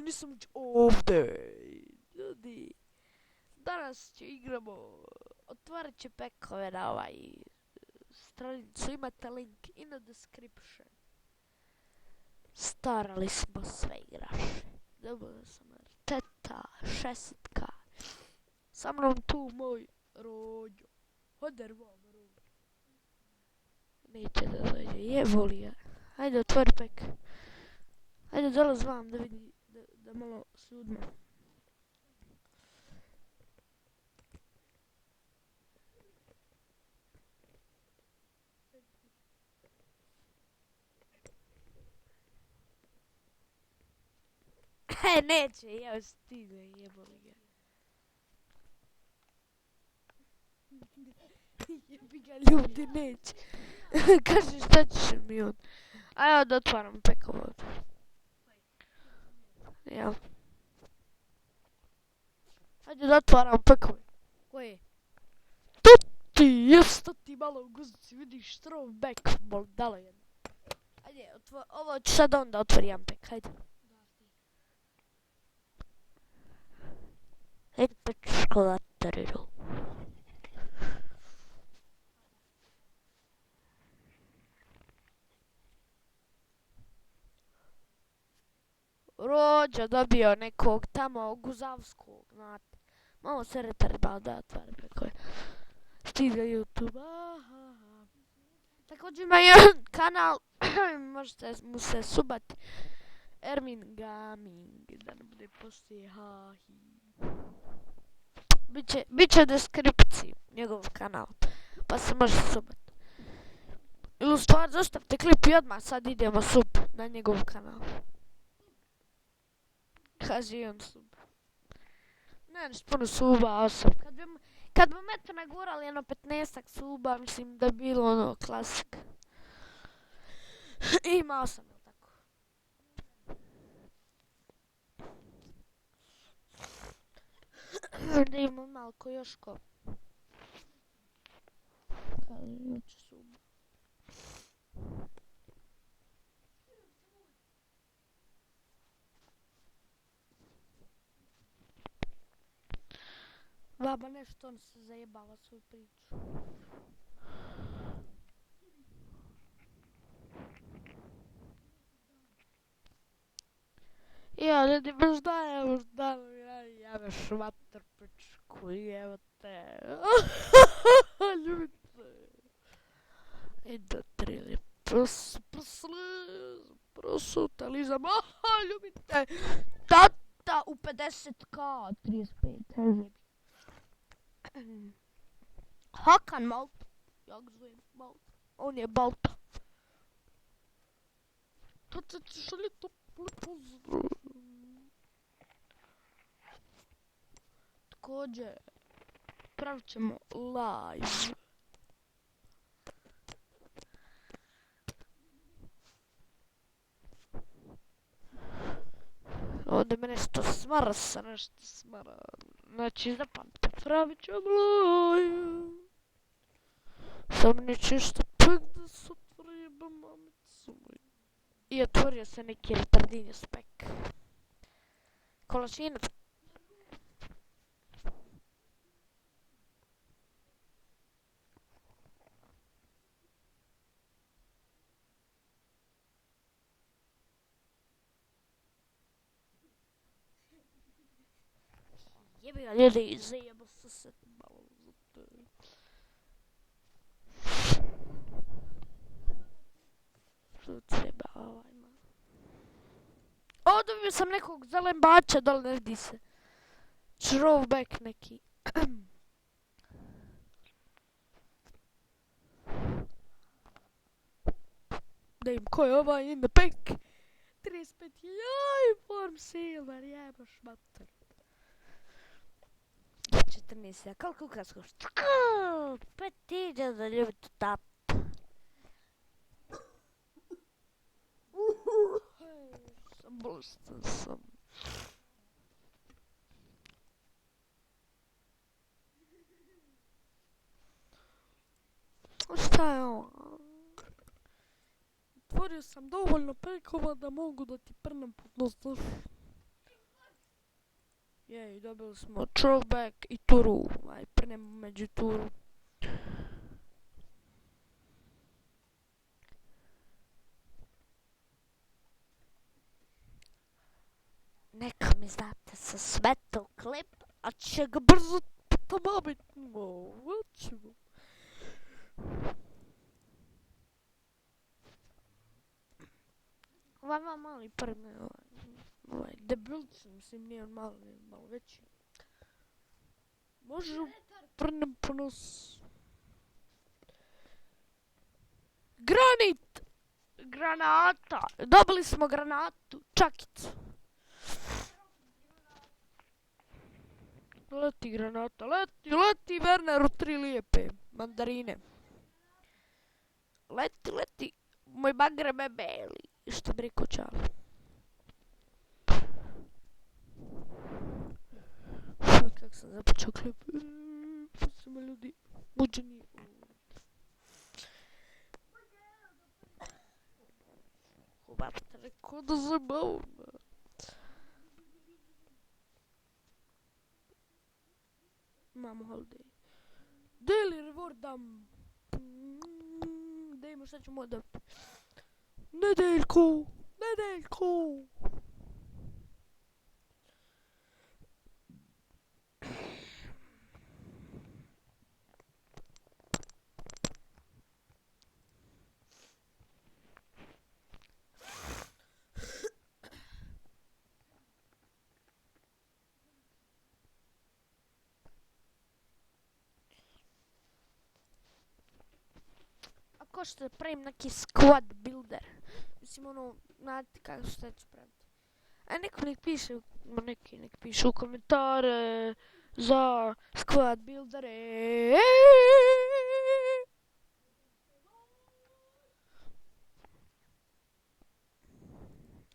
nisam već ovdje. Ljudi, danas će igramo, otvarat će pekove na stranicu, imate link in the description. Starali smo sve igraše. Dobio sam teta, šestka. Sa mnom tu moj rođo. Hodar vam rođo. Neće da dođe, jeboli ga. Hajde otvori pek. Hajde dolaz vam da vidi, da malo sudimo. Neće, ja stigo, jeboli ga. Jebi ga ljudi, neće. Kaže šta ćeš mi on. A ja da otvaram pekovo. Jel? Hajde da otvaram pekove. Koje? Tuti, jesta ti malo u guzici, vidiš throwback, dalo jedno. Hajde, ovo ću sad onda otvorim pek, hajde. Hajde pečkolatariru. Rođa dobio nekog tamo guzavskog, znate. Malo se retardal da otvara pekove. Stiga YouTube, aha. Također ima jedan kanal, možete mu se subati. Ermin Gaming, da ne bude poslije hahi. Biće u deskripciji njegov kanal, pa se može subati. Ili u stvari zostavite klip i odmah sad idemo sub na njegov kanal. Kaži on sub. Ne, nešto puno suba, 8. Kad bi eto nagurali jedno 15 suba, mislim da bi bilo ono klasik. Imao sam, jel tako? Da imamo malko još ko. Kaži će suba. Baba nešto, on se zajebava svoju priču. Ja, ljudi, baš ja veš vatar pičku, evo te. Ljubite. I da trili prosutalizam, ljubite. Tata u 50k, 35, Hakan Malt, ja ga zovem Malt, on je Balta. Tata ti šalje topli pozdrav. Također, pravit ćemo live. Ovdje me nešto smara. Znači, zapamtite, pravit ćemo live. Sam neće što pek da se otvori mamicu moju. I otvorio se neki retardinje spek. Kolačinac. Jebi ga ljudi, zajebo se malo za te. Što treba man. O, dobio sam nekog zelembača, dole ne vidi se. Throwback neki. Da im ko je ovaj in the pack. 35 jaj, form silver, jebaš mater. 14, koliko ukras košta? 5.000 za ljubiti tap. Sam bolestan sam. Šta je ovo? Otvorio sam dovoljno pekova da mogu da ti prnem pod nos, znaš. Jej, dobili smo throwback i turu. Aj, prnemo među turu. Neka mi znate sa Sveto klip, a će ga brzo pomabit. Hoćemo. Ovaj mali prne, ovaj debilci, mislim nije on mali, malo veći. Može prnem po nos. Granit! Granata! Dobili smo granatu, čakicu. Leti granata, leti Werneru 3 lijepe mandarine. Leti, moj bagre me beli, što bi rekao Čale. Kako sam započeo klip. Pusti me ljudi, buđeni. Hubate, rekao da zabavam. Imamo holiday. Daily reward dam. Da imamo šta ćemo da... Nedeljko. Ako što da pravim neki squad builder. Mislim ono, znate kako što ću praviti. A neko nek piše u komentare za squad buildere.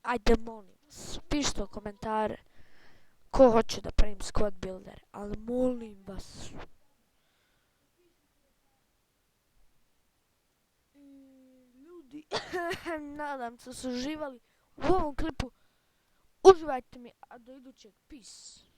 Ajde molim vas, pišite u komentare ko hoće da pravim squad builder, ali molim vas. Ljudi, nadam se da su uživali u ovom klipu. Uživajte mi, a do idućeg, peace.